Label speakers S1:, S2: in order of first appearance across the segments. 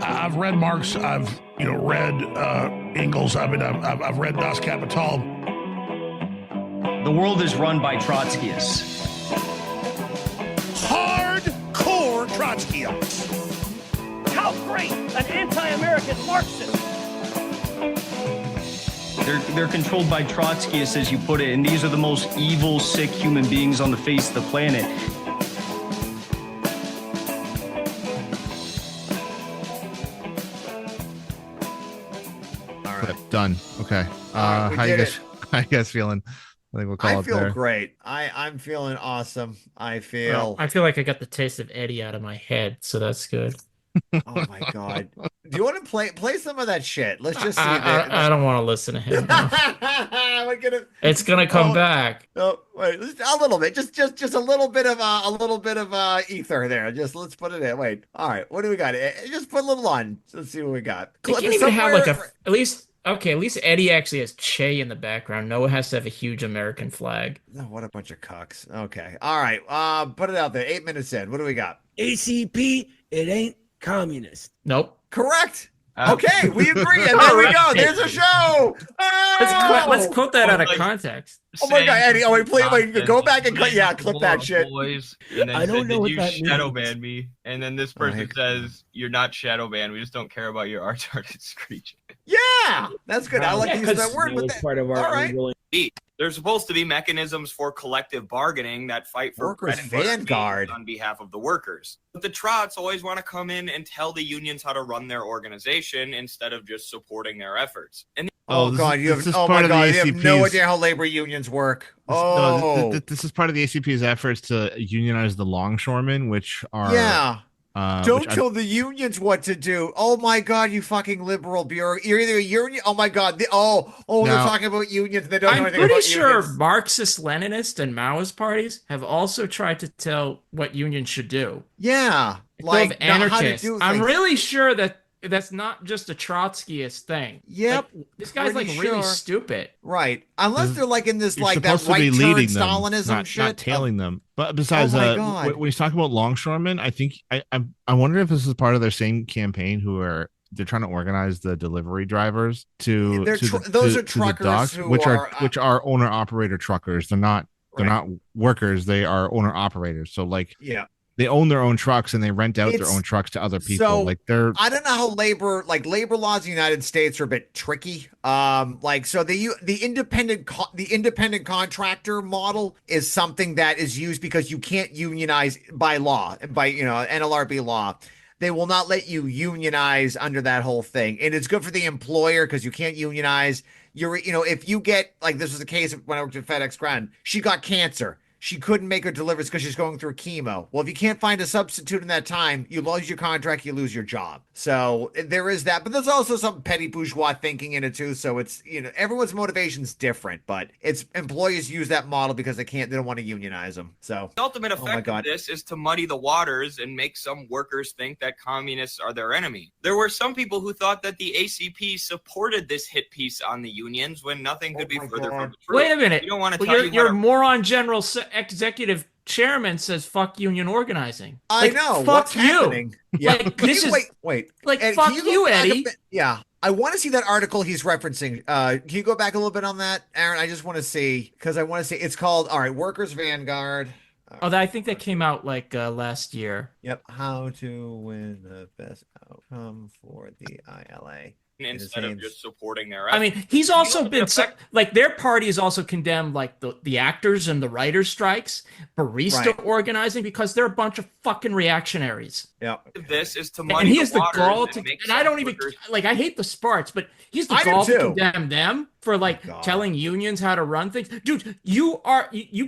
S1: I've read Marx. I've read Engels. I've read Das Kapital.
S2: The world is run by Trotskyists.
S1: Hardcore Trotskyists.
S3: How great an anti-American Marxist!
S2: They're controlled by Trotskyists, as you put it, and these are the most evil, sick human beings on the face of the planet.
S4: All right, done. Okay. How you guys feeling? I think we'll call it there.
S5: I feel great. I'm feeling awesome. I feel
S6: like I got the taste of Eddie out of my head, so that's good.
S5: Oh my god! Do you want to play some of that shit? Let's just see.
S6: I don't want to listen to him.
S5: No.
S6: It's gonna come back.
S5: No, wait, a little bit. Just a little bit of ether there. Just let's put it in. Wait. All right. What do we got? Just put a little on. Let's see what we got.
S6: You can't even have like at least Eddie actually has Che in the background. Noah has to have a huge American flag.
S5: No, what a bunch of cucks. Okay. All right. Put it out there. 8 minutes in. What do we got?
S3: ACP, it ain't communist.
S6: Nope.
S5: Correct. Okay, we agree, and there we go. There's a show. Oh!
S6: Let's quote that out of context.
S5: Oh my god, Eddie! Oh wait, please, go back and clip that shit.
S7: Boys, and then
S3: I don't know what
S7: you
S3: that
S7: shadow
S3: means.
S7: ban me, and then this person says you're not shadow banned. We just don't care about your retarded screech.
S5: Yeah, that's good. I like to use that word. But
S3: part of our
S5: all right.
S7: There's supposed to be mechanisms for collective bargaining that fight for
S5: Workers'
S7: bread and butter
S5: vanguard
S7: on behalf of the workers. But the Trots always want to come in and tell the unions how to run their organization instead of just supporting their efforts. And
S5: god, you have no idea how labor unions work.
S4: This is part of the ACP's efforts to unionize the longshoremen, which are
S5: don't tell the unions what to do. Oh my god, you fucking liberal bureau. You're either a union. Oh my god. They're talking about unions. They don't know anything about unions.
S6: I'm pretty sure Marxist, Leninist, and Maoist parties have also tried to tell what unions should do.
S5: Yeah,
S6: like anarchists. I'm really sure that that's not just a Trotskyist thing.
S5: Yep.
S6: Like, this guy's really stupid.
S5: Right. Unless they're like in this like that right turn Stalinism shit.
S4: Not tailing them. But besides when he's talking about longshoremen, I think I wonder if this is part of their same campaign they're trying to organize the delivery drivers those are truckers which are owner operator truckers. They're not workers, they are owner operators. So they own their own trucks and they rent out their own trucks to other people.
S5: So, I don't know how labor laws in the United States are a bit tricky. So the independent contractor model is something that is used because you can't unionize by law, by NLRB law. They will not let you unionize under that whole thing. And it's good for the employer because you can't unionize. If you get, like this was the case when I worked at FedEx Ground, she got cancer. She couldn't make her deliveries because she's going through chemo. Well, if you can't find a substitute in that time, you lose your contract, you lose your job. So there is that. But there's also some petty bourgeois thinking in it too. So it's, everyone's motivation's different, but it's employers use that model because they don't want to unionize them. So
S7: the ultimate effect of this is to muddy the waters and make some workers think that communists are their enemy. There were some people who thought that the ACP supported this hit piece on the unions when nothing could be further from the truth.
S6: Wait a minute.
S7: You don't want to tell
S6: your moron general executive chairman says fuck union organizing.
S5: I know.
S6: Fuck
S5: what's
S6: you.
S5: happening? Yeah.
S6: Wait.
S5: Ed,
S6: fuck you, Eddie.
S5: Yeah. I want to see that article he's referencing. Can you go back a little bit on that, Aaron? I just want to see, because I want to see. It's called, Workers' Vanguard.
S6: I think that came out last year.
S5: Yep. How to win the best outcome for the ILA.
S7: Instead of just supporting their efforts.
S6: I mean, he's also been their party has also condemned the actors and the writers' strikes, barista organizing, because they're a bunch of fucking reactionaries.
S5: Yeah.
S7: This is to
S6: and he has the gall to, and I don't even I hate the Sparts, but he's the gall to condemn them for telling unions how to run things. Dude, you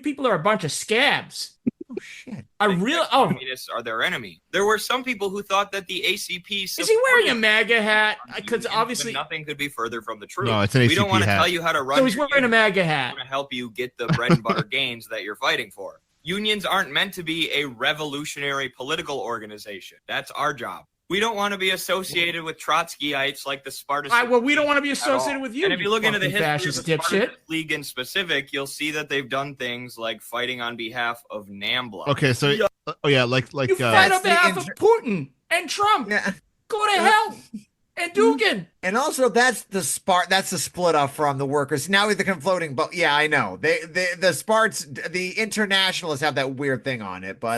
S6: people are a bunch of scabs.
S5: Oh shit!
S7: Communists are their enemy. There were some people who thought that the ACP
S6: is he wearing a MAGA hat? Because obviously
S7: nothing could be further from the truth.
S4: No, it's an ACP
S7: we don't want to
S4: hat.
S7: tell you how to run.
S6: So he's wearing a MAGA hat.
S7: We want to help you get the bread and butter gains that you're fighting for. Unions aren't meant to be a revolutionary political organization. That's our job. We don't want to be associated with Trotskyites like the Spartans.
S6: We don't want to be associated with you.
S7: And if you look into the history of the
S6: Spartacist
S7: League in specific, you'll see that they've done things like fighting on behalf of NAMBLA.
S4: Okay, so
S6: you fight on behalf of Putin and Trump.
S5: Yeah.
S6: Go to hell. And Dugan.
S5: And also, that's the split up from the workers. Now with the conflating, but yeah, I know the Sparts, the internationalists have that weird thing on it. But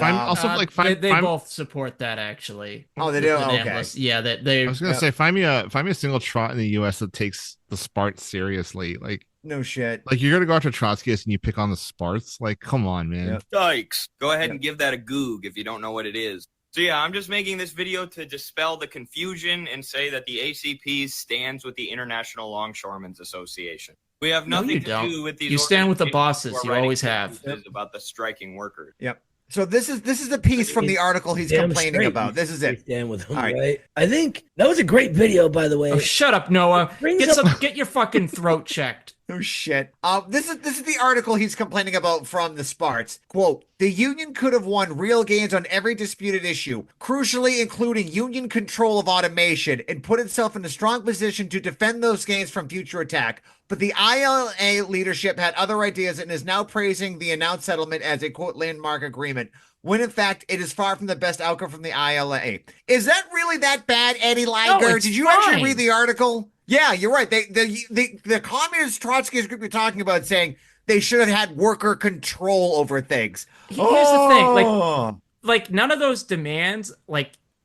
S6: they both support that actually.
S5: Oh, they do. Okay.
S6: Yeah, they.
S4: I was gonna say, find me a single trot in the U.S. that takes the Sparts seriously. Like,
S5: no shit.
S4: Like, you're gonna go after Trotskyists and you pick on the Sparts. Like, come on, man.
S7: Yep. Dykes. Go ahead and give that a goog if you don't know what it is. So yeah, I'm just making this video to dispel the confusion and say that the ACP stands with the International Longshoremen's Association. We have nothing to do with these.
S6: You stand with the bosses. You always have.
S7: About the striking workers.
S5: Yep. So this is the piece from the article he's complaining about. This is it.
S3: Stand with him, right? I think that was a great video, by the way.
S6: Oh, shut up, Noah. Get your fucking throat checked.
S5: Oh shit. This is the article he's complaining about from the Sparts. Quote, the union could have won real gains on every disputed issue, crucially including union control of automation, and put itself in a strong position to defend those gains from future attack. But the ILA leadership had other ideas and is now praising the announced settlement as a quote landmark agreement, when in fact it is far from the best outcome from the ILA. Is that really that bad, Eddie Liger?
S6: No,
S5: Did you actually read the article? Yeah, you're right. The communist Trotskyist group you're talking about saying they should have had worker control over things.
S6: Here's the thing, like none of those demands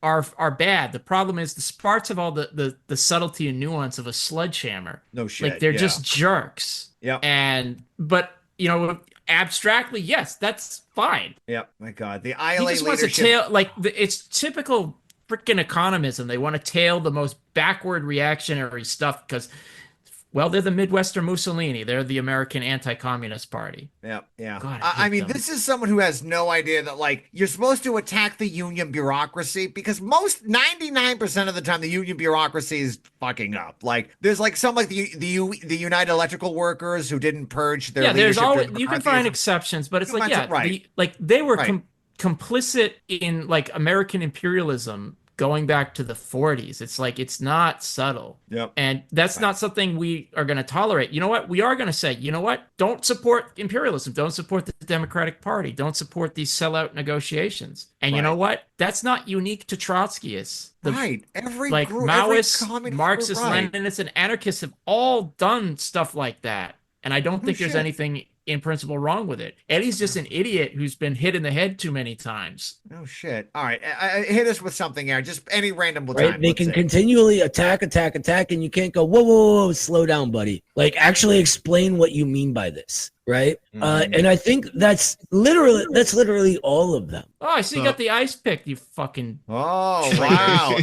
S6: are bad. The problem is the Sparts have all the subtlety and nuance of a sledgehammer.
S5: No shit.
S6: Like they're just jerks.
S5: Yeah.
S6: But abstractly, yes, that's fine.
S5: Yeah. My God, the ILA
S6: he just wants to it's typical freaking economism. They want to tail the most backward reactionary stuff because, well, they're the Midwestern Mussolini. They're the American anti-communist party.
S5: Yeah, yeah.
S6: God,
S5: I mean, this is someone who has no idea that, like, you're supposed to attack the union bureaucracy because 99% of the time the union bureaucracy is fucking up. Like, there's like some like the United Electrical Workers who didn't purge their
S6: there's always
S5: leadership.
S6: You can find exceptions, but it's they were complicit in like American imperialism going back to the 40s. It's like, it's not subtle.
S5: Yep.
S6: And that's not something we are going to tolerate. You know what? We are going to say, you know what? Don't support imperialism. Don't support the Democratic Party. Don't support these sellout negotiations. And you know what? That's not unique to Trotskyists.
S5: Every
S6: like
S5: group,
S6: Maoists, Marxists, Leninists, and anarchists have all done stuff like that. And I don't think there's anything in principle wrong with it. Eddie's just an idiot who's been hit in the head too many times.
S5: Oh shit. All right. Hit us with something here. Just any random time.
S3: They can continually attack, and you can't go, whoa, slow down, buddy. Like, actually explain what you mean by this. Right. And I think that's literally all of them.
S6: Oh, I see you got the ice pick, you fucking.
S5: Oh, wow.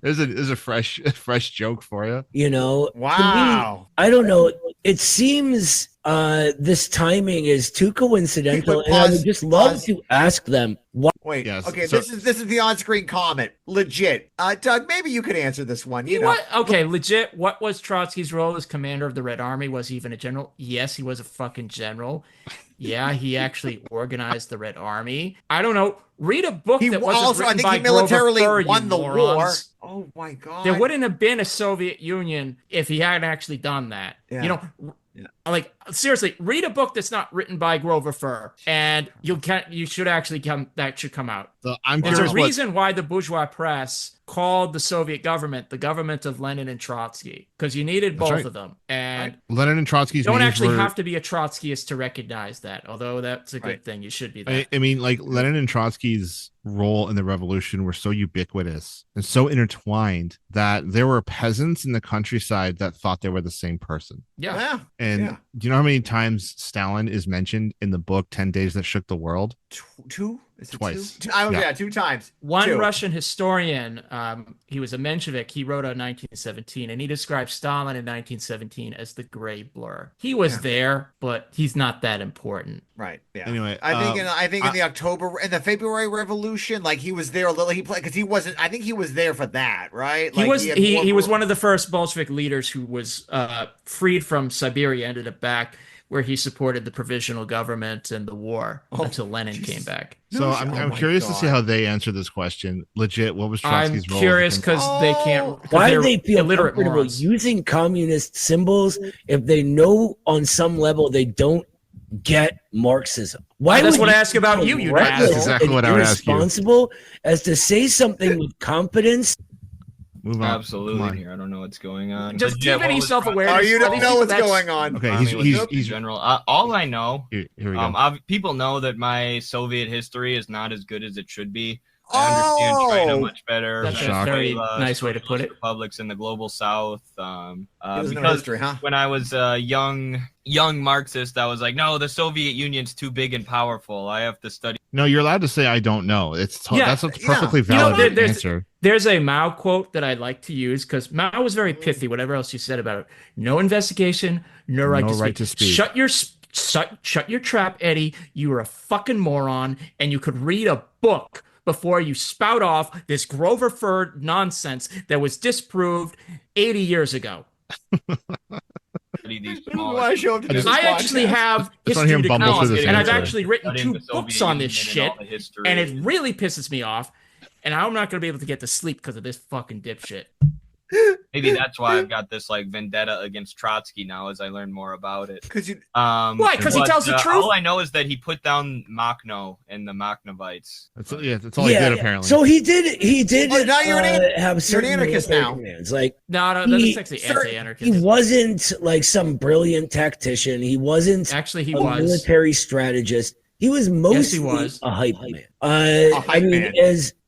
S4: There's a fresh joke for you.
S3: You know,
S5: wow.
S3: I don't know. It seems this timing is too coincidental, and I would just love to ask them why.
S5: Wait, okay, this is the on-screen comment. Legit. Doug, maybe you could answer this one.
S6: Legit. What was Trotsky's role as commander of the Red Army? Was he even a general? Yes, he was a fucking general. Yeah, he actually organized the Red Army. I don't know. Read a book that wasn't written by
S5: militarily won the
S6: war.
S5: Oh my God.
S6: There wouldn't have been a Soviet Union if he hadn't actually done that.
S5: Yeah.
S6: You know, like seriously, read a book that's not written by Grover Furr, and you should actually come out. There's a reason why the bourgeois press called the Soviet government the government of Lenin and Trotsky, because you needed both of them. And
S4: Lenin and Trotsky
S6: don't actually have to be a Trotskyist to recognize that, although that's a good thing. You should be that.
S4: I mean, like, Lenin and Trotsky's role in the revolution were so ubiquitous and so intertwined that there were peasants in the countryside that thought they were the same person.
S6: Yeah.
S4: And do you know how many times Stalin is mentioned in the book 10 Days That Shook the World?
S5: Two?
S4: Twice.
S5: Two times.
S6: One Russian historian, he was a Menshevik, he wrote on 1917, and he described Stalin in 1917 as the gray blur. He was there, but he's not that important.
S5: Right. Yeah.
S4: Anyway,
S5: I think in the February Revolution, like, he was there a little. He played because he wasn't. I think he was there for that, right? Like,
S6: he was one of the first Bolshevik leaders who was freed from Siberia, ended up back where he supported the provisional government and the war until Lenin came back.
S4: So I'm curious to see how they answer this question. Legit, what was Trotsky's role?
S6: I'm curious because they can't.
S3: Why do they feel comfortable using communist symbols if they know on some level they don't get Marxism? Why?
S6: That's what I ask about you, you asshole.
S4: That's exactly what I would ask you.
S3: Irresponsible as to say something with confidence.
S4: Move on.
S7: Absolutely. Here, I don't know what's going on.
S6: Just do you have any self-awareness?
S5: Oh, you don't know what's going on.
S4: Okay, he's
S7: general. All I know.
S4: Here we go.
S7: People know that my Soviet history is not as good as it should be. I understand China much better.
S6: That's a very nice way to put it.
S7: Republics in the global south. Because
S5: history, huh?
S7: when I was a young Marxist, I was like, no, the Soviet Union's too big and powerful. I have to study.
S4: No, you're allowed to say I don't know. That's a perfectly valid answer.
S6: There's a Mao quote that I like to use because Mao was very pithy. Whatever else you said about it, no investigation, no right to speak. Shut your trap, Eddie. You are a fucking moron, and you could read a book before you spout off this Grover Fur nonsense that was disproved 80 years ago. I actually have history to count, and I've actually written 2 books on this shit, and it really pisses me off, and I'm not going to be able to get to sleep because of this fucking dipshit.
S7: Maybe that's why I've got this like vendetta against Trotsky now as I learn more about it.
S6: Why? Because he tells the truth?
S7: All I know is that he put down Makhno and the Makhnovites.
S4: That's all he did apparently.
S3: So he did.
S5: Oh, now you're
S3: have certain
S5: anarchist now.
S3: Commands. Like
S6: no, that's actually anti-anarchist.
S3: He wasn't like some brilliant tactician. He wasn't
S6: actually a
S3: military strategist. He was mostly a hype man. I mean,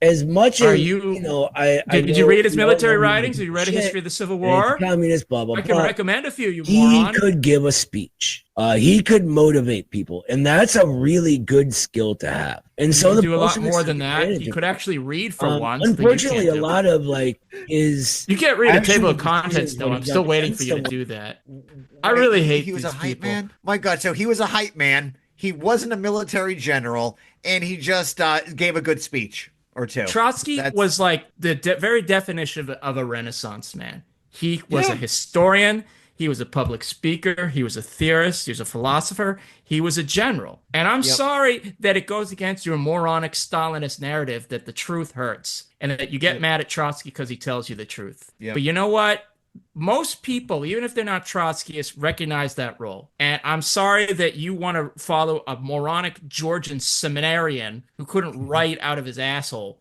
S3: as much as you know,
S6: did you read his military writings? Did you read a history of the Civil War?
S3: Communist, blah blah.
S6: I can recommend a few.
S3: He could give a speech. He could motivate people, and that's a really good skill to have. And so
S6: the do a lot more than that. He could actually read for once.
S3: Unfortunately, a lot of you
S6: can't read a table of contents though. I'm still waiting for you to do that. I really hate.
S5: He was a hype
S6: people.
S5: man. My God, so he was a hype man. He wasn't a military general, and he just gave a good speech or two.
S6: Trotsky was like the very definition of a Renaissance man. He was a historian. He was a public speaker. He was a theorist. He was a philosopher. He was a general. And I'm sorry that it goes against your moronic Stalinist narrative that the truth hurts and that you get mad at Trotsky because he tells you the truth. Yep. But you know what? Most people, even if they're not Trotskyists, recognize that role. And I'm sorry that you want to follow a moronic Georgian seminarian who couldn't write out of his asshole.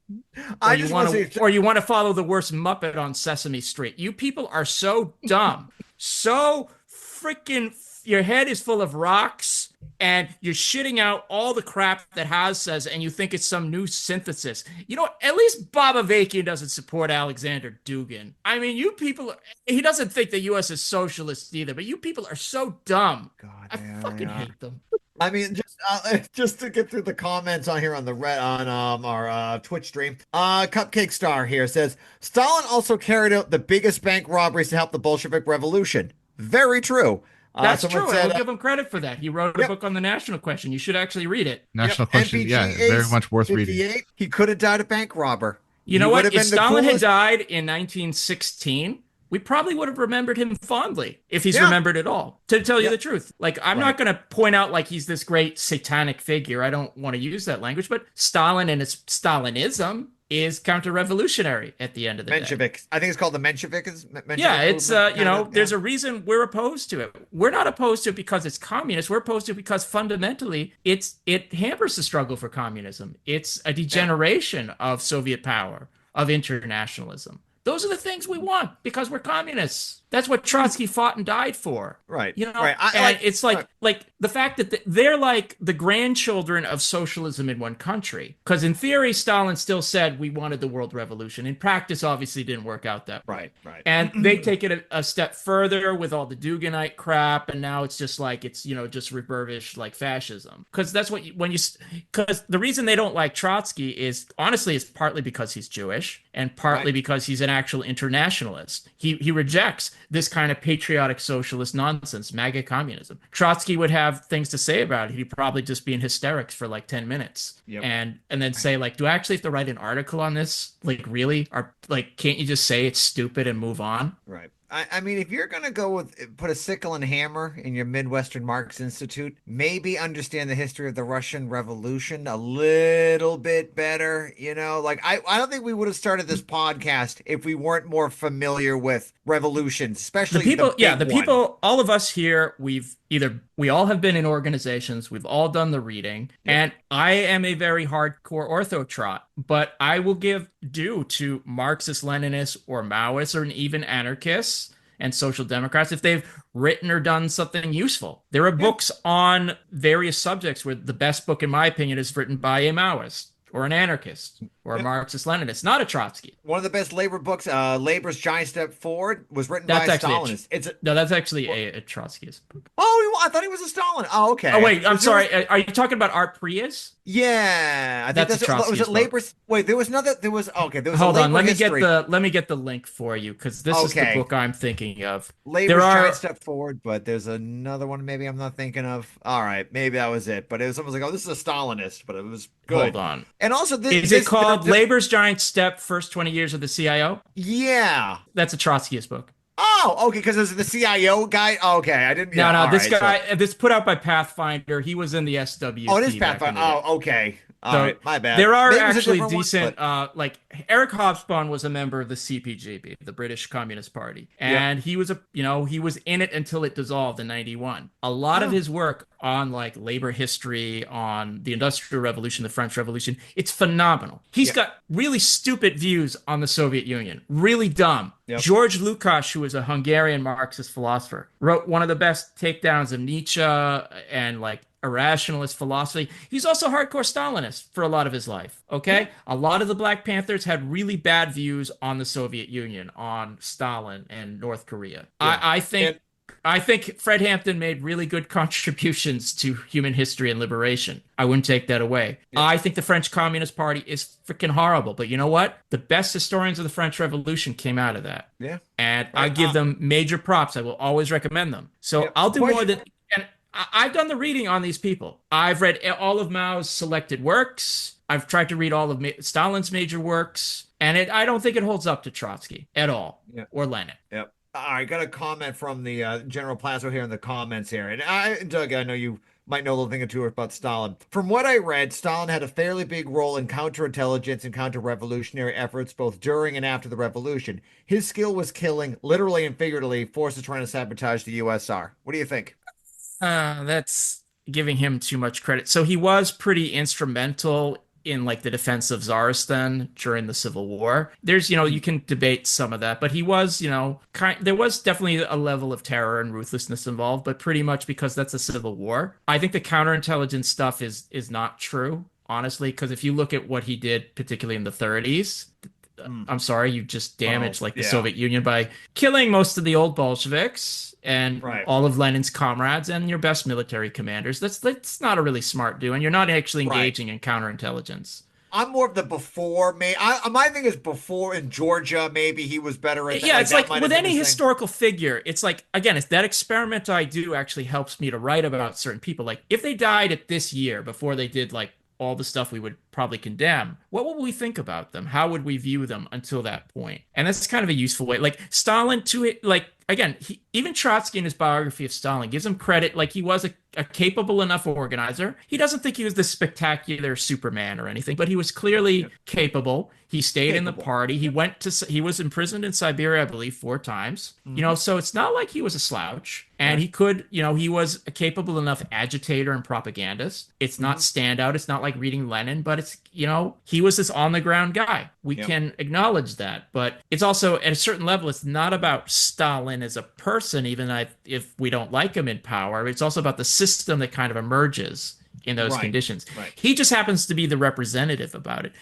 S6: Or you want to follow the worst Muppet on Sesame Street. You people are so dumb. So freaking, your head is full of rocks and you're shitting out all the crap that Haas says and you think it's some new synthesis. You know, at least Bob Avakian doesn't support Alexander Dugin. I mean, you people, he doesn't think the U.S. is socialist either, but you people are so dumb. God, I fucking hate them.
S5: I mean, just to get through the comments on here on our Twitch stream, Cupcake Star here says, Stalin also carried out the biggest bank robberies to help the Bolshevik Revolution. Very true.
S6: That's true. I will give him credit for that. He wrote a book on the national question. You should actually read it.
S4: National question, very much worth reading.
S5: He could have died a bank robber.
S6: You know what? If Stalin had died in 1916, we probably would have remembered him fondly, if he's remembered at all, to tell you the truth. Like, I'm not going to point out like he's this great satanic figure. I don't want to use that language, but Stalin and his Stalinism is counter-revolutionary at the end of the day.
S5: I think it's called the Menshevik.
S6: It's there's a reason we're opposed to it. We're not opposed to it because it's communist. We're opposed to it because fundamentally it hampers the struggle for communism. It's a degeneration of Soviet power, of internationalism. Those are the things we want because we're communists. That's what Trotsky fought and died for.
S5: Right.
S6: You know, it's like the fact that they're like the grandchildren of socialism in one country. Because in theory, Stalin still said we wanted the world revolution. In practice, obviously, didn't work out that way.
S5: Right.
S6: And they take it a step further with all the Duganite crap, and now it's just like it's just refurbished like fascism. Because that's what because the reason they don't like Trotsky is honestly partly because he's Jewish and partly because he's an actual internationalist. He rejects this kind of patriotic socialist nonsense, MAGA communism. Trotsky would have things to say about it. He'd probably just be in hysterics for like 10 minutes and then say like, do I actually have to write an article on this? Like, really? Or like, can't you just say it's stupid and move on?
S5: Right. I mean, if you're going to put a sickle and hammer in your Midwestern Marx Institute, maybe understand the history of the Russian Revolution a little bit better, like I don't think we would have started this podcast if we weren't more familiar with revolutions, especially
S6: the people, all of us here, we've either We all have been in organizations. We've all done the reading. And I am a very hardcore orthotrot, but I will give due to Marxist, Leninists, or Maoists, or even anarchists and social democrats if they've written or done something useful. There are books on various subjects where the best book, in my opinion, is written by a Maoist or an anarchist or a Marxist-Leninist, not a Trotsky.
S5: One of the best labor books, Labor's Giant Step Forward, was written by a Stalinist.
S6: No, that's actually a Trotskyist book.
S5: Oh, I thought he was a Stalin. Oh, okay.
S6: Oh, wait, I'm sorry. Are you talking about Art Prius?
S5: Yeah, I think that's was it. Labor's. Wait, there was another. There was okay. There was.
S6: Hold on. Let me get the link for you because this is the book I'm thinking of.
S5: Labor's Giant Step Forward, but there's another one maybe I'm not thinking of. All right, maybe that was it. But it was almost like, oh, this is a Stalinist, but it was good.
S6: Hold on.
S5: And also,
S6: is it called Labor's Giant Step: First 20 Years of the CIO?
S5: Yeah,
S6: that's a Trotskyist book.
S5: Oh, okay, because there's the CIO guy. Okay, I didn't.
S6: No, this guy. This put out by Pathfinder. He was in the SW.
S5: Oh, it is Pathfinder. Oh, okay. All right, my bad.
S6: There are actually decent, like Eric Hobsbawm was a member of the CPGB, the British Communist Party, and he was he was in it until it dissolved in '91. A lot of his work on like labor history, on the Industrial Revolution, the French Revolution, it's phenomenal. He's got really stupid views on the Soviet Union, really dumb. George Lukács, who is a Hungarian Marxist philosopher, wrote one of the best takedowns of Nietzsche and like irrationalist philosophy. He's also hardcore Stalinist for a lot of his life. Okay, a lot of the Black Panthers had really bad views on the Soviet Union, on Stalin and North Korea. I think Fred Hampton made really good contributions to human history and liberation. I wouldn't take that away. I think the French Communist Party is freaking horrible, but you know what? The best historians of the French Revolution came out of that. Yeah, and I give them major props. I will always recommend them. So I'll do more than. I've done the reading on these people. I've read all of Mao's selected works. I've tried to read all of Stalin's major works. And I don't think it holds up to Trotsky at all, or Lenin.
S5: Yep. All right, got a comment from the General Plazo here in the comments here. And Doug, I know you might know a little thing or two about Stalin. From what I read, Stalin had a fairly big role in counterintelligence and counter-revolutionary efforts both during and after the revolution. His skill was killing, literally and figuratively, forces trying to sabotage the USSR. What do you think?
S6: That's giving him too much credit. So he was pretty instrumental in like the defense of Tsaristan during the Civil War. There's, you can debate some of that, but he was, there was definitely a level of terror and ruthlessness involved, but pretty much because that's a civil war. I think the counterintelligence stuff is not true, honestly, because if you look at what he did, particularly in the 30s, I'm sorry, you just damaged the Soviet Union by killing most of the old Bolsheviks and all of Lenin's comrades and your best military commanders. That's not a really smart do, and you're not actually engaging in counterintelligence.
S5: I'm more of the before. My thing is before in Georgia. Maybe he was better at that.
S6: Yeah, it's like with any historical figure, it's like, again, it's that experiment I do actually helps me to write about certain people. Like if they died at this year before they did like all the stuff we would probably condemn, what would we think about them? How would we view them until that point? And that's kind of a useful way. Like Stalin, again, even Trotsky in his biography of Stalin gives him credit. Like he was a capable enough organizer. He doesn't think he was this spectacular Superman or anything, but he was clearly capable. He stayed in the party. He was imprisoned in Siberia, I believe, 4 times. So it's not like he was a slouch. And he could, he was a capable enough agitator and propagandist. It's not standout. It's not like reading Lenin, but it's, he was this on the ground guy. We can acknowledge that. But it's also, at a certain level, it's not about Stalin as a person, even if we don't like him in power. It's also about the system that kind of emerges in those conditions. Right. He just happens to be the representative about it.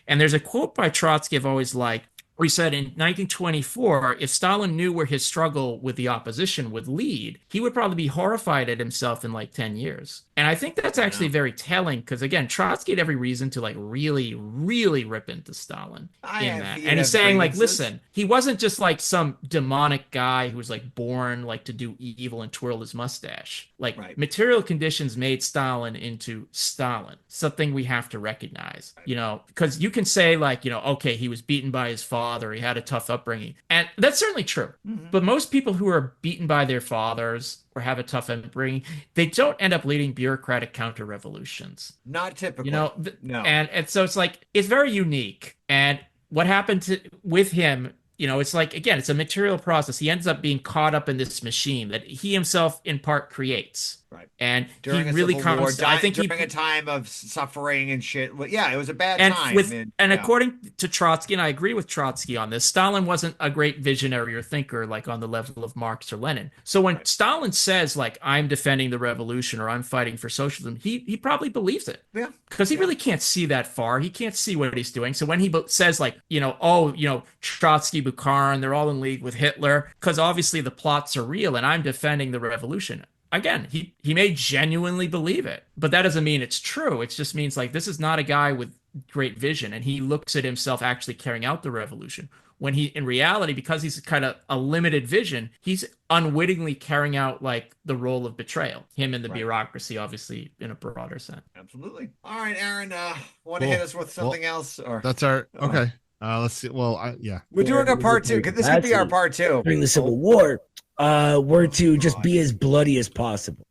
S6: And there's a quote by Trotsky I've always liked, where he said in 1924, if Stalin knew where his struggle with the opposition would lead, he would probably be horrified at himself in like 10 years. And I think that's actually very telling because, again, Trotsky had every reason to like really, really rip into Stalin in that. And he's saying like, listen, he wasn't just like some demonic guy who was like born like to do evil and twirl his mustache. Like material conditions made Stalin into Stalin, something we have to recognize, because you can say like, okay, he was beaten by his father, he had a tough upbringing. And that's certainly true. Mm-hmm. But most people who are beaten by their fathers or have a tough upbringing, they don't end up leading bureaucratic counter-revolutions.
S5: Not typically.
S6: No. And so it's like, it's very unique. And what happened with him, it's like, again, it's a material process. He ends up being caught up in this machine that he himself in part creates.
S5: Right.
S6: And
S5: during
S6: he really
S5: Civil War,
S6: comes. I think
S5: during a time of suffering and shit. Well, yeah, it was a bad time.
S6: According to Trotsky, and I agree with Trotsky on this, Stalin wasn't a great visionary or thinker like on the level of Marx or Lenin. So when Stalin says like I'm defending the revolution or I'm fighting for socialism, he probably believes it.
S5: Yeah.
S6: Because he really can't see that far. He can't see what he's doing. So when he says like, Trotsky, Bukharin, they're all in league with Hitler, because obviously the plots are real and I'm defending the revolution. Again, he may genuinely believe it, but that doesn't mean it's true. It just means like this is not a guy with great vision, and he looks at himself actually carrying out the revolution. When he, in reality, because he's kind of a limited vision, he's unwittingly carrying out like the role of betrayal. Him and the bureaucracy, obviously, in a broader sense.
S5: Absolutely. All right, Aaron, want to hit us with something else? Or
S4: that's our okay. Let's see. Well,
S5: we're doing a part 2. This could be our part 2
S3: during the Civil War. Were to just be as bloody as possible.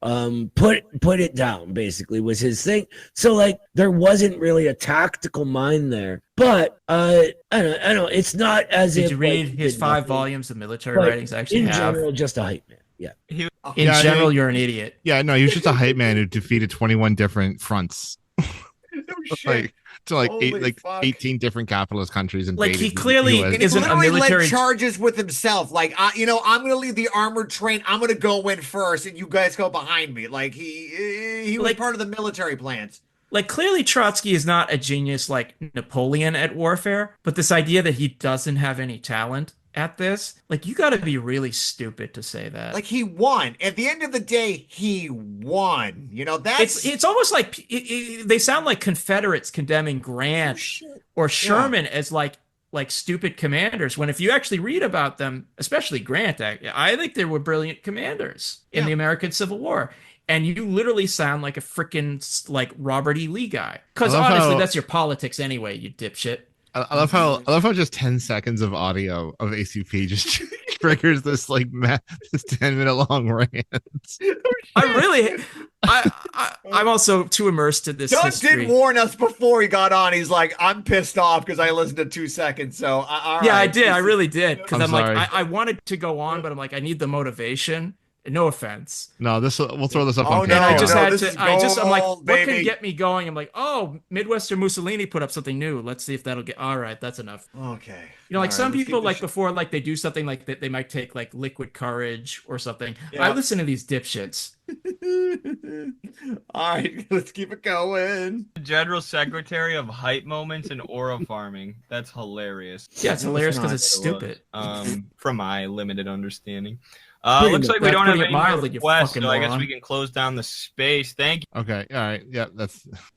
S3: Put it down, basically, was his thing. So like there wasn't really a tactical mind there. But I don't know. It's not as
S6: if
S3: Did
S6: you read his 5 volumes of military writings actually
S3: in general just a hype man. Yeah.
S6: In general, you're an idiot.
S4: Yeah, no, he was just a hype man who defeated 21 different fronts.
S5: No shit.
S4: To 18 different capitalist countries and
S6: like he clearly isn't a military
S5: led charges with himself. Like I'm going to lead the armored train. I'm going to go in first, and you guys go behind me. Like he was part of the military plans.
S6: Like clearly Trotsky is not a genius like Napoleon at warfare, but this idea that he doesn't have any talent at this, like you got to be really stupid to say that.
S5: Like he won. At the end of the day, he won. That's
S6: it's almost like they sound like Confederates condemning Grant or Sherman as like stupid commanders, when if you actually read about them, especially Grant, I think they were brilliant commanders in the American Civil War. And you literally sound like a freaking like Robert E. Lee guy, because honestly that's your politics anyway, you dipshit.
S4: I love how just 10 seconds of audio of ACP just triggers this this 10-minute long rant.
S6: I'm also too immersed in this.
S5: Doug did warn us before he got on. He's like, I'm pissed off because I listened to 2 seconds. So
S6: I did. I really did, because I'm like I wanted to go on, but I'm like I need the motivation. No offense.
S4: No, we'll throw this up on
S6: Patreon. I'm like, what can get me going? I'm like, Midwestern Mussolini put up something new. Let's see if that'll get. All right, that's enough.
S5: Okay.
S6: Like some people, like before, like they do something like that, they might take like liquid courage or something. Yeah. I listen to these dipshits.
S5: All right, let's keep it going.
S7: General Secretary of hype moments and aura farming. That's hilarious.
S6: Yeah, it's hilarious because it's stupid.
S7: From my limited understanding. Looks like we don't have any more requests, so I guess we can close down the space. Thank you.
S4: Okay, all right, yeah,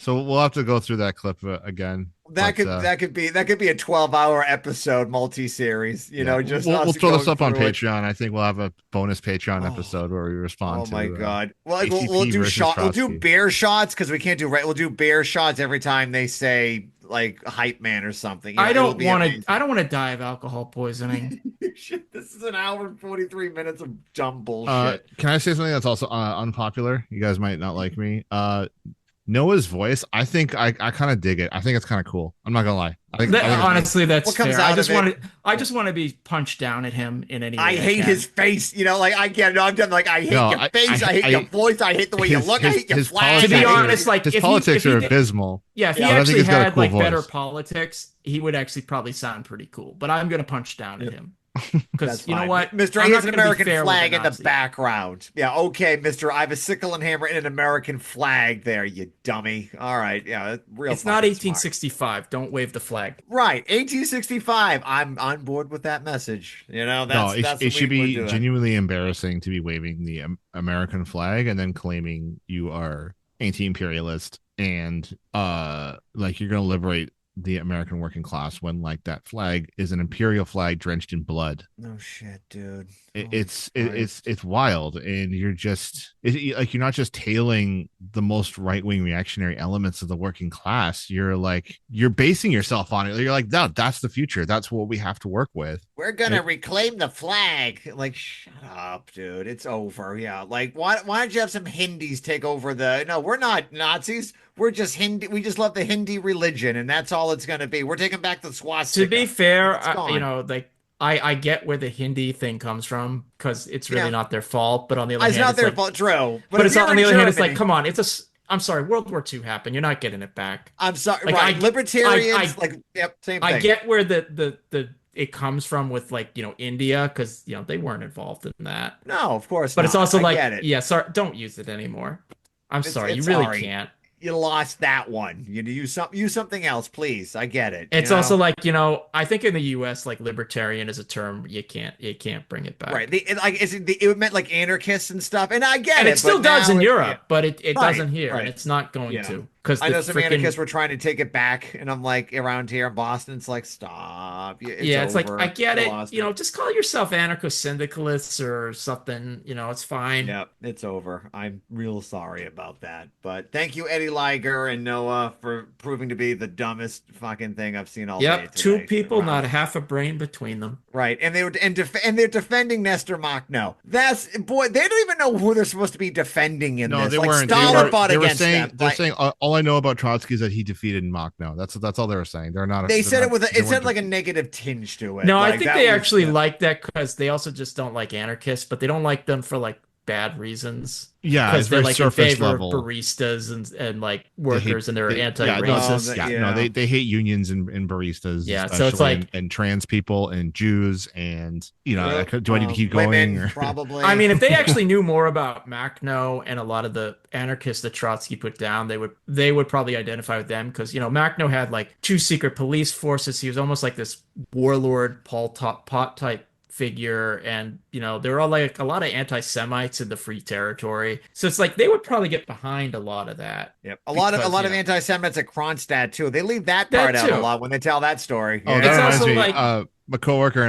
S4: so we'll have to go through that clip again.
S5: That could be a 12-hour episode multi-series. We'll
S4: throw this up on Patreon. I think we'll have a bonus Patreon episode where we respond to.
S5: Oh my god! Well, we'll do bear shots because we can't do right. We'll do bear shots every time they say like hype man or something.
S6: I don't want to die of alcohol poisoning.
S5: Shit, this is an hour and 43 minutes of dumb bullshit.
S4: Can I say something that's also unpopular? You guys might not like me. Noah's voice, I think I kind of dig it. I think it's kind of cool. I'm not gonna lie. I think
S6: honestly, that's fair. I just want to be punched down at him in any way.
S5: I hate his face. I get it. I'm done. Like I hate your face. I hate your voice. I hate the way you look. I hate your flag.
S6: To be honest, like
S4: his politics are abysmal.
S6: Yeah, if he actually had like better politics, he would actually probably sound pretty cool. But I'm gonna punch down at him. Because you know what,
S5: Mr. He has an American flag in the background. Yeah, okay, Mr. I have a sickle and hammer and an American flag there, you dummy. All right, yeah, real.
S6: It's not 1865. Smart. Don't wave the flag.
S5: Right, 1865. I'm on board with that message. It
S4: should be genuinely embarrassing to be waving the American flag and then claiming you are anti-imperialist and like you're gonna liberate the American working class when like that flag is an imperial flag drenched in blood.
S5: No shit, dude.
S4: It's wild, and you're not just tailing the most right-wing reactionary elements of the working class. You're basing yourself on it. You're like, no, that's the future. That's what we have to work with.
S5: We're gonna reclaim the flag. Like, shut up, dude. It's over. Yeah. Like, why don't you have some Hindis take over the? No, we're not Nazis. We're just Hindi. We just love the Hindi religion, and that's all it's going to be. We're taking back the swastika.
S6: To be fair, I get where the Hindi thing comes from because it's really not their fault. But on the other hand,
S5: it's not their fault, true.
S6: But it's on the other hand, it's like, come on, I'm sorry, World War II happened. You're not getting it back.
S5: I'm sorry,
S6: like,
S5: right? Libertarians, same thing.
S6: I get where the it comes from with India because they weren't involved in that.
S5: No, of course.
S6: But
S5: not.
S6: it's also
S5: yeah,
S6: sorry, don't use it anymore. I'm sorry, you really can't.
S5: You lost that one. You use something else, please. I get it.
S6: It's also I think in the U.S. libertarian is a term you can't bring it back.
S5: Right. It meant anarchists and stuff, and I get
S6: it. And
S5: it
S6: it still does in Europe, but it
S5: right,
S6: doesn't here, and it's not going to. Because
S5: I know some anarchists were trying to take it back, and I'm like, around here in Boston, it's like, stop.
S6: It's like, I get it. Just call yourself anarcho-syndicalists or something. It's fine.
S5: Yep, it's over. I'm real sorry about that. But thank you, Eddie Liger and Noah, for proving to be the dumbest fucking thing I've seen all day today.
S6: Two people, not half a brain between them.
S5: Right, and they're defending Nestor Makhno. They don't even know who they're supposed to be defending in this.
S4: They weren't.
S5: They were saying,
S4: they're saying all I know about Trotsky is that he defeated Makhno. That's all they were saying. They're not.
S5: They said it said like a negative tinge to it.
S6: No, I think they actually like that because they also just don't like anarchists, but they don't like them for bad reasons.
S4: Yeah,
S6: because they're in favor
S4: level.
S6: of baristas and workers, and they're anti-racist.
S4: They hate unions and baristas.
S6: Yeah, so it's
S4: and trans people and Jews and do I need to keep
S5: women,
S4: going?
S5: Probably.
S6: I mean, if they actually knew more about Makhno and a lot of the anarchists that Trotsky put down, they would probably identify with them because Makhno had 2 secret police forces. He was almost like this warlord Pol Pot type figure, and there were all a lot of anti-Semites in the Free Territory, so it's they would probably get behind a lot of that.
S5: Yep, a lot of anti-Semites at Kronstadt too. They leave that part out a lot when they tell that story.
S4: Oh, that reminds me. My coworker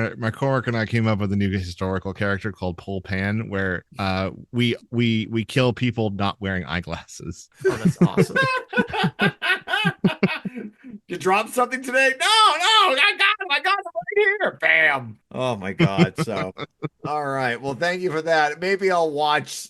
S4: and I came up with a new historical character called Pol Pan, where we kill people not wearing eyeglasses.
S6: Oh, that's awesome.
S5: You dropped something today? No, I got it right here. Bam. Oh my God. So, all right. Well, thank you for that. Maybe I'll watch.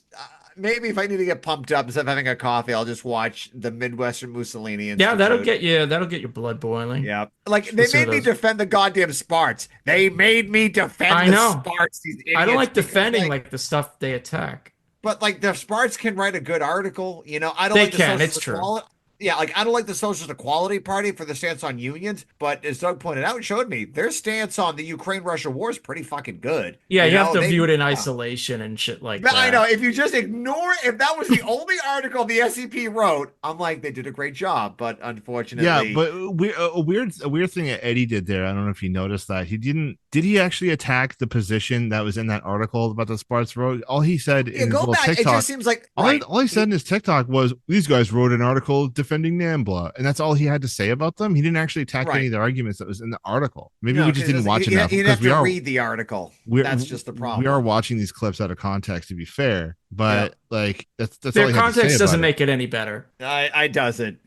S5: Maybe if I need to get pumped up instead of having a coffee, I'll just watch the Midwestern Mussolini.
S6: Yeah, that'll get your blood boiling.
S5: Yeah, they made me defend the goddamn Sparts. They made me defend the Sparts. These idiots,
S6: I don't like defending the stuff they attack.
S5: But the Sparts can write a good article. I don't.
S6: They can. It's true.
S5: Yeah, I don't like the Socialist Equality Party for their stance on unions, but as Doug pointed out, showed me their stance on the Ukraine-Russia war is pretty fucking good.
S6: Yeah, you have to view it in isolation and shit like that.
S5: I know. If you just ignore, if that was the only article the SCP wrote, I'm like, they did a great job, but unfortunately,
S4: yeah. But a weird thing that Eddie did there. I don't know if you noticed that he didn't. Did he actually attack the position that was in that article about the Sparts wrote? All he said in his little TikTok,
S5: it just seems like
S4: all he said in his TikTok was these guys wrote an article defending NAMBLA, and that's all he had to say about them. He didn't actually attack any of the arguments that was in the article. Maybe we just didn't watch enough.
S5: You'd have to read the article. That's just the problem.
S4: We are watching these clips out of context, to be fair, but that's
S6: their
S4: all he
S6: context
S4: had to say
S6: doesn't
S4: about
S6: make it any better.
S5: I doesn't.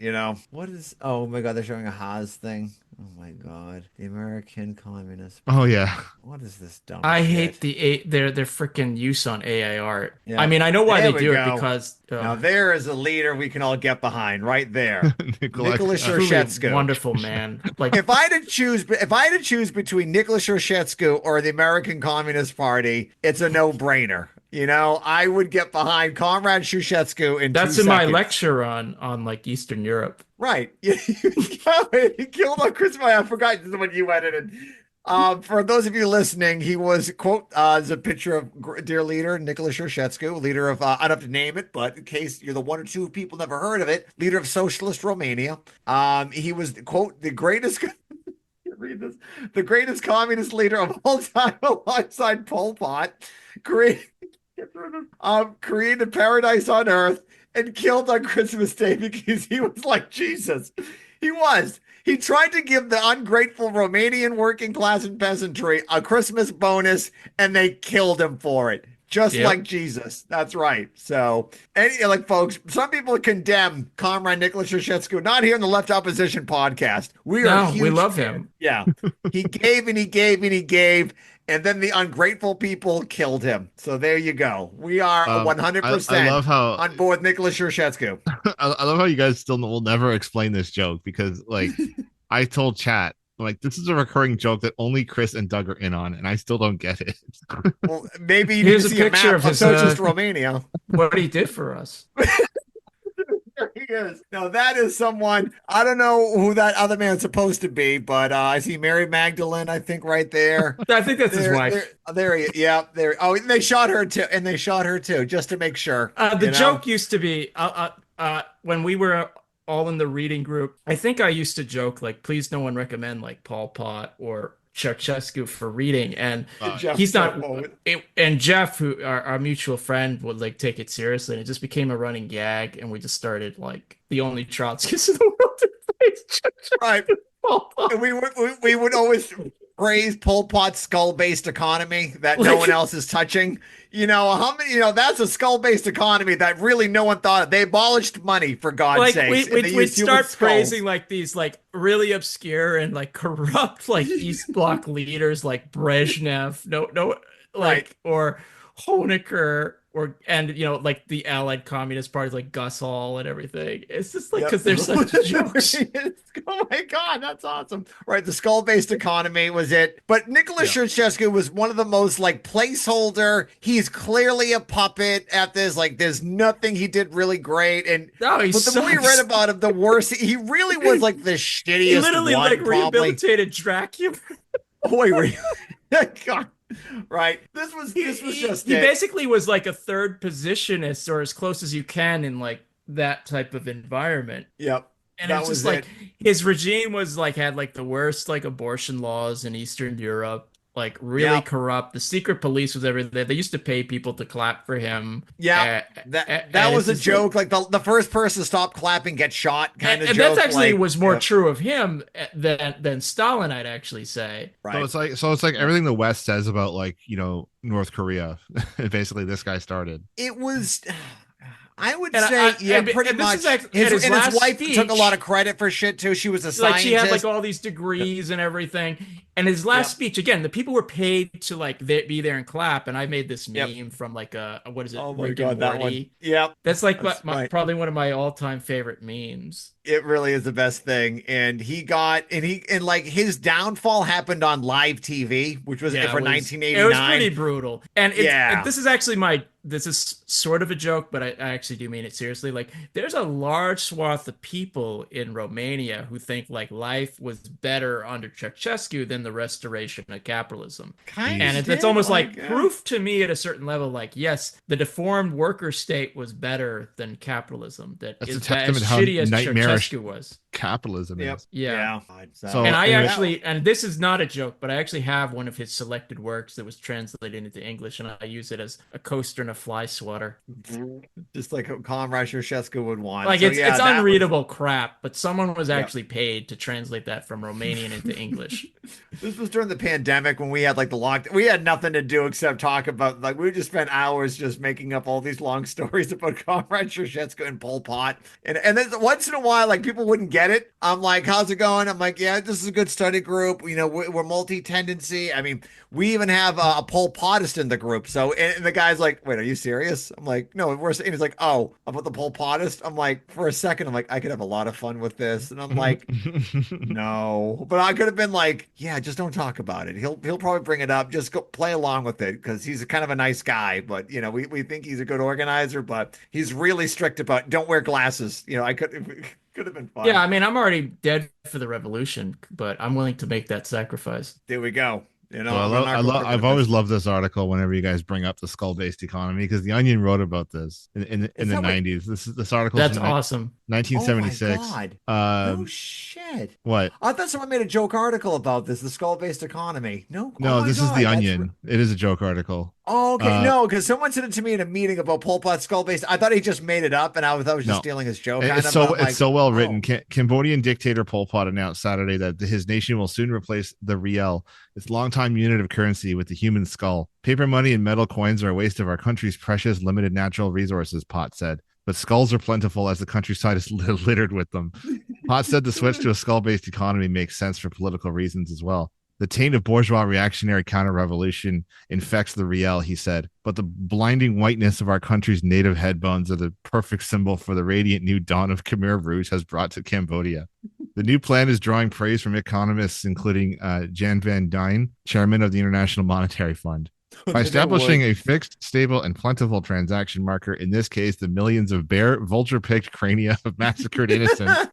S5: What is? Oh my God, they're showing a Haas thing. Oh my God, the American Communist.
S4: Oh yeah.
S5: What is this dumb?
S6: I
S5: shit?
S6: hate their freaking use on AI art. Yeah. I mean, I know why they do it because
S5: now there is a leader we can all get behind right there. Nicholas Shorshetsky.
S6: Wonderful man.
S5: If I had to choose between Nicholas Shorshetsky or the American Communist Party, it's a no-brainer. I would get behind Comrade Shorshetsky in 2 seconds.
S6: That's in my lecture on Eastern Europe.
S5: Right. He killed on Christmas. I forgot this is what you edited. For those of you listening, he was, quote, there's a picture of dear leader Nicholas Shorshetsky, leader of, I don't have to name it, but in case you're the 1 or 2 people never heard of it, leader of socialist Romania. He was, quote, the greatest... Read this. The greatest communist leader of all time alongside Pol Pot. Created paradise on earth and killed on Christmas Day because he was like Jesus. He was. He tried to give the ungrateful Romanian working class and peasantry a Christmas bonus, and they killed him for it. Just like Jesus. That's right. So, folks, some people condemn Comrade Nicholas Shorshetsky, not here in the Left Opposition podcast. We
S6: love him.
S5: Yeah. He gave and he gave and he gave, and then the ungrateful people killed him. So there you go. We are 100% on board Nicholas Shorshetsky.
S4: I love how you guys still will never explain this joke because, I told chat like, this is a recurring joke that only Chris and Doug are in on, and I still don't get it.
S5: Well, maybe you
S6: Here's
S5: need to
S6: a
S5: see
S6: picture
S5: map
S6: of his
S5: socialist Romania.
S6: What he did for us.
S5: There he is. Now that is someone, I don't know who that other man's supposed to be, but I see Mary Magdalene, I think, right there.
S6: I think that's his wife.
S5: There he is. Yeah, there. Oh, and they shot her too, just to make sure.
S6: The joke used to be when we were all in the reading group, I think I used to joke like, please no one recommend like Pol Pot or Ceausescu for reading, and he's not. And Jeff, who our mutual friend, would like take it seriously, and it just became a running gag, and we just started like the only Trotskyists in the world to face
S5: right. And we would always praise Pol Pot's skull-based economy that no one else is touching. How many? That's a skull-based economy that really no one thought of. They abolished money, for God's sakes.
S6: We'd start praising like these like really obscure and like corrupt like East Bloc leaders like Brezhnev, or Honecker. And like the Allied Communist parties like Gus Hall and everything. It's just like because they're such jokes.
S5: Oh my God, that's awesome! Right, the skull-based economy was it. But Nicholas Ceausescu was one of the most like placeholder. He's clearly a puppet at this. Like, there's nothing he did really great. And
S6: but
S5: the more you read about him, the worse he really was. Like the shittiest. He
S6: literally rehabilitated Dracula.
S5: Oh wait. God. Right. This was just
S6: he basically was like a third positionist, or as close as you can in like that type of environment.
S5: Yep.
S6: And it was just like his regime was like had like the worst like abortion laws in Eastern Europe, like really corrupt. The secret police was everything. They used to pay people to clap for him.
S5: Yeah, that was a joke. Like the first person to stop clapping gets shot. Kind of.
S6: And
S5: joke.
S6: That actually was more true of him than Stalin, I'd actually say.
S4: Right. So it's like everything the West says about like North Korea. Basically, this guy started.
S5: It was. I would say, pretty much. His wife took a lot of credit for shit too. She was a scientist.
S6: Like she had like all these degrees and everything. And his last speech, again, the people were paid to like be there and clap. And I made this meme from like what is it?
S5: Oh my God, that one. Yep.
S6: That's like probably one of my all-time favorite memes.
S5: It really is the best thing. And like his downfall happened on live TV, which was for 1989.
S6: It was pretty brutal. And this is actually this is sort of a joke, but I actually do mean it seriously. Like, there's a large swath of people in Romania who think like life was better under Ceausescu than the restoration of capitalism. It's almost like proof to me at a certain level, like, yes, the deformed worker state was better than capitalism. That's is as shitty as Ceausescu was.
S4: Capitalism is.
S6: Yeah.
S5: So,
S6: and I actually, and this is not a joke, but I actually have one of his selected works that was translated into English, and I use it as a coaster and a fly swatter.
S5: Just like Comrade Ceausescu would want.
S6: Like, it's unreadable crap, but someone was actually paid to translate that from Romanian into English.
S5: This was during the pandemic when we had like the lockdown. We had nothing to do except talk about, like, we just spent hours just making up all these long stories about Comrade Ceausescu and Pol Pot. And then once in a while, like, people wouldn't get it. I'm like, how's it going? I'm like, yeah, this is a good study group. We're multi-tendency. I mean, we even have a Pol Potist in the group. So, and the guy's like, wait, are you serious? I'm like, no, and he's like, oh, about the Pol Potist? I'm like, for a second, I'm like, I could have a lot of fun with this. And I'm like, no. But I could have been like, yeah, just don't talk about it. He'll probably bring it up. Just go play along with it, because he's kind of a nice guy. But, we think he's a good organizer, but he's really strict about don't wear glasses. I could have been fun.
S6: Yeah, I mean, I'm already dead for the revolution, but I'm willing to make that sacrifice.
S5: There we go.
S4: I've always loved this article whenever you guys bring up the skull-based economy, because the Onion wrote about this in the 90s. This article.
S6: That's awesome.
S5: 1976. Oh my God. No shit.
S4: What?
S5: I thought someone made a joke article about this, the skull-based economy. No,
S4: this is the Onion. It is a joke article.
S5: Oh, okay. No, because someone sent it to me in a meeting about Pol Pot skull-based. I thought he just made it up, and I was just stealing his joke.
S4: It's so well written. Cambodian dictator Pol Pot announced Saturday that his nation will soon replace the riel, its longtime unit of currency, with the human skull. Paper money and metal coins are a waste of our country's precious, limited natural resources, Pot said. But skulls are plentiful as the countryside is littered with them. Pot said the switch to a skull-based economy makes sense for political reasons as well. The taint of bourgeois reactionary counter-revolution infects the riel, he said, but the blinding whiteness of our country's native head bones are the perfect symbol for the radiant new dawn of Khmer Rouge has brought to Cambodia. The new plan is drawing praise from economists, including Jan van Dijn, chairman of the International Monetary Fund. By establishing a fixed, stable, and plentiful transaction marker, in this case, the millions of bare, vulture-picked crania of massacred innocents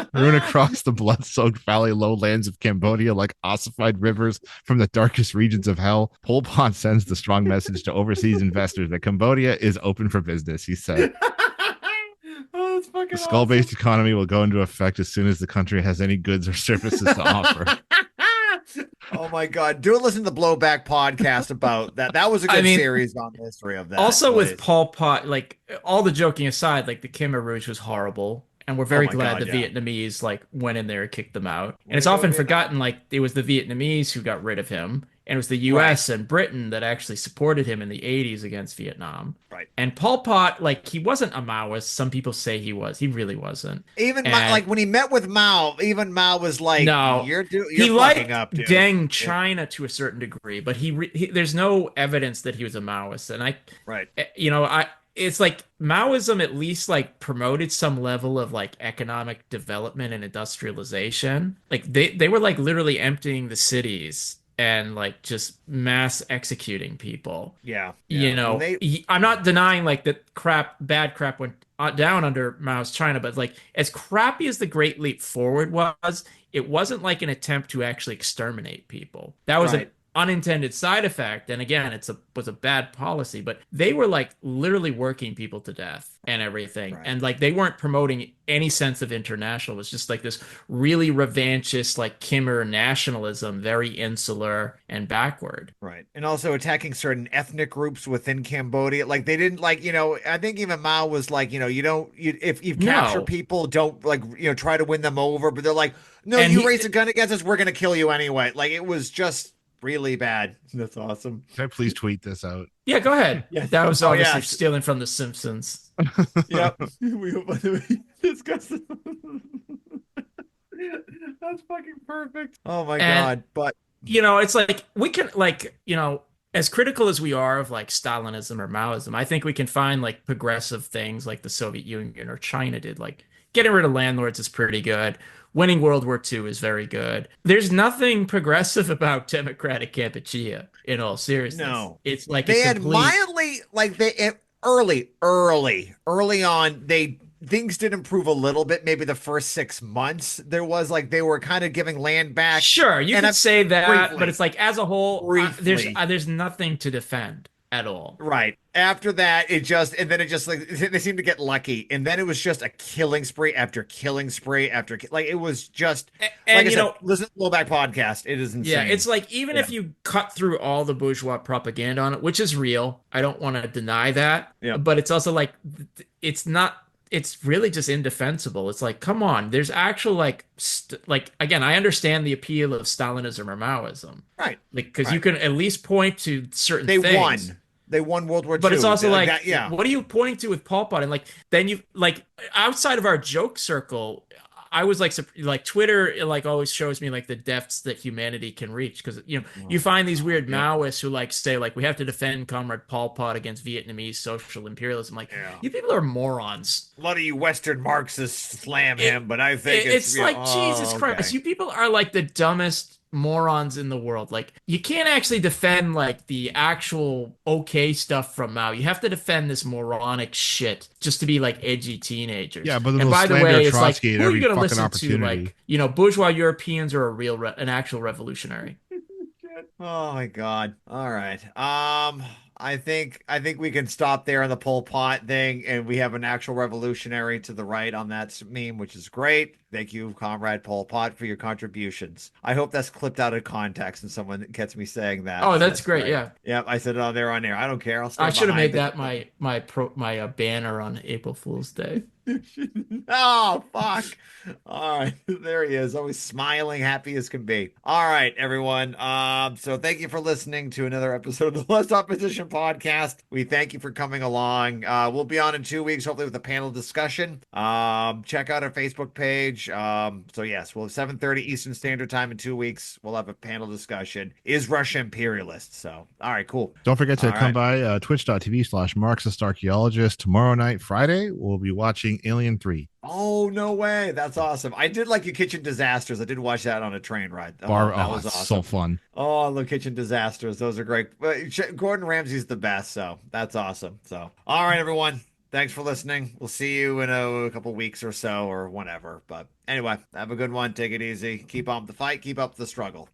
S4: strewn across the blood-soaked valley lowlands of Cambodia like ossified rivers from the darkest regions of hell, Pol Pot sends the strong message to overseas investors that Cambodia is open for business, he said. The skull-based economy will go into effect as soon as the country has any goods or services to offer.
S5: Oh my God. Do listen to the Blowback podcast about that. That was a good series on the history of that.
S6: Also with Pol Pot, like all the joking aside, like the Khmer Rouge was horrible. And we're very glad the Vietnamese like went in there and kicked them out. And it's often forgotten, like it was the Vietnamese who got rid of him. And it was the US and Britain that actually supported him in the 80s against Vietnam.
S5: Right.
S6: And Pol Pot, like he wasn't a Maoist. Some people say he was. He really wasn't.
S5: Even like when he met with Mao, even Mao was like,
S6: no,
S5: you're
S6: he
S5: fucking up, dude.
S6: Deng China to a certain degree, but he there's no evidence that he was a Maoist. And it's like Maoism at least like promoted some level of like economic development and industrialization. Like they were like literally emptying the cities and like just mass executing people.
S5: Yeah.
S6: I'm not denying like that bad crap went down under Mao's China, but like as crappy as the Great Leap Forward was, it wasn't like an attempt to actually exterminate people. That was an unintended side effect, and again was a bad policy, but they were like literally working people to death and everything, and like they weren't promoting any sense of international. It was just like this really revanchist like Khmer nationalism, very insular and backward,
S5: and also attacking certain ethnic groups within Cambodia. Like they didn't like, I think even Mao was like, if you capture people, don't like, try to win them over, but they're like, no, and you raise a gun against us, we're gonna kill you anyway. Like it was just really bad. That's awesome.
S4: Can I please tweet this out?
S6: Yeah, go ahead. Yeah, that was obviously stealing from The Simpsons.
S5: Yep. We discussed it. That's fucking perfect. Oh my God. But
S6: it's like we can like, as critical as we are of like Stalinism or Maoism, I think we can find like progressive things like the Soviet Union or China did. Like getting rid of landlords is pretty good. Winning World War II is very good. There's nothing progressive about democratic Kampuchea, in all seriousness.
S5: No.
S6: It's like
S5: they had mildly, like early on, things did improve a little bit. Maybe the first 6 months, there was like they were kind of giving land back.
S6: Sure, you can say that, but it's like as a whole, there's nothing to defend at all.
S5: Right. After that, it just like they seemed to get lucky, and then it was just a killing spree after killing spree after like it was just like I said, listen to the Blowback podcast. It is insane.
S6: Yeah, it's like even if you cut through all the bourgeois propaganda on it, which is real, I don't want to deny that. Yeah. But it's also like it's not. It's really just indefensible. It's like, come on, there's actual like again, I understand the appeal of Stalinism or Maoism,
S5: right?
S6: Like because you can at least point to certain things.
S5: They won World War II.
S6: But it's also like that, what are you pointing to with Pol Pot? And like, then you like outside of our joke circle, I was like Twitter like always shows me like the depths that humanity can reach because you find these weird Maoists who like say like we have to defend Comrade Pol Pot against Vietnamese social imperialism. Like you people are morons.
S5: A lot of you Western Marxists slam him, but I think
S6: it's like Jesus Christ. You people are like the dumbest morons in the world. Like you can't actually defend like the actual okay stuff from Mao. You have to defend this moronic shit just to be like edgy teenagers.
S4: Yeah, but and by the way, it's like who are you going to listen to?
S6: Like bourgeois Europeans are an actual revolutionary.
S5: Oh my God! All right. I think we can stop there on the Pol Pot thing, and we have an actual revolutionary to the right on that meme, which is great. Thank you, Comrade Pol Pot, for your contributions. I hope that's clipped out of context and someone gets me saying that.
S6: Oh, that's great. Yeah.
S5: Yeah, I said it on there. I don't care.
S6: I should have made that my banner on April Fool's Day.
S5: Oh, fuck. All right. There he is. Always smiling, happy as can be. All right, everyone. So thank you for listening to another episode of the Less Opposition podcast. We thank you for coming along. We'll be on in 2 weeks, hopefully with a panel discussion. Check out our Facebook page. So yes, we'll have 7:30 Eastern Standard Time in 2 weeks. We'll have a panel discussion. Is Russia imperialist? So, all right, cool.
S4: Don't forget to come by twitch.tv/Marxist Archaeologist. Tomorrow night, Friday, we'll be watching Alien 3.
S5: Oh, no way. That's awesome. I did like your Kitchen Disasters. I did watch that on a train ride. That was awesome.
S4: So fun.
S5: Oh, the Kitchen Disasters. Those are great. But Gordon Ramsay's the best, so that's awesome. So, all right, everyone. Thanks for listening. We'll see you in a couple weeks or so or whenever. But anyway, have a good one. Take it easy. Keep up the fight. Keep up the struggle.